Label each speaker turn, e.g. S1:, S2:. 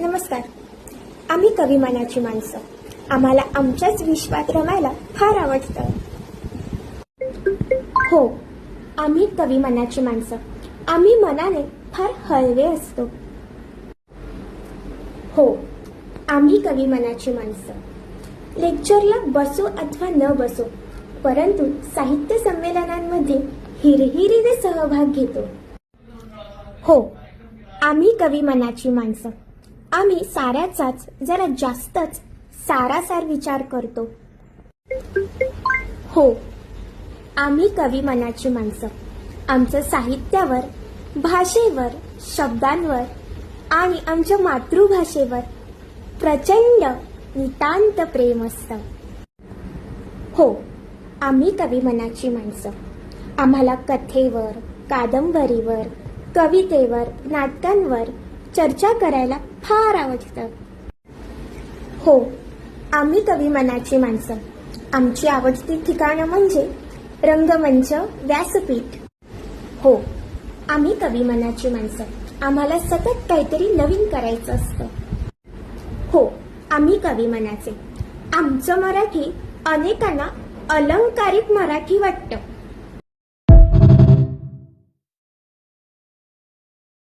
S1: नमस्कार. आम्ही कवी मनाची माणसं. आम्हाला आमच्याच विश्वात रमायला फार आवडतं. हो, आम्ही कवी मनाची माणसं. आम्ही मनाने फार हळवे असतो. हो, आम्ही कवी मनाची माणसं. लेक्चरला बसो अथवा न बसो, परंतु साहित्य संमेलनांमध्ये हिरहिरीने सहभाग घेतो. हो, आम्ही कवी मनाची माणसं. आम्ही साऱ्याचाच जरा जास्तच सारासार विचार करतो. हो, आम्ही कवी मनाची माणसं. आमचं साहित्यावर, भाषेवर, शब्दांवर आणि आमच्या मातृभाषेवर प्रचंड नितांत प्रेम असतं. हो, आम्ही कवी मनाची माणसं. आम्हाला कथेवर, कादंबरीवर, कवितेवर, नाटकांवर चर्चा करायला फार आवडतं. हो, आम्ही कवी मनाची माणसं. आमची आवडती ठिकाणं म्हणजे रंगमंच, व्यासपीठ. हो, आम्ही कवी मनाची माणसं. आम्हाला सतत काहीतरी नवीन करायचं असतं. हो, आम्ही कवी मनाचे. आमचं मराठी अनेकांना अलंकारिक मराठी वाटतं.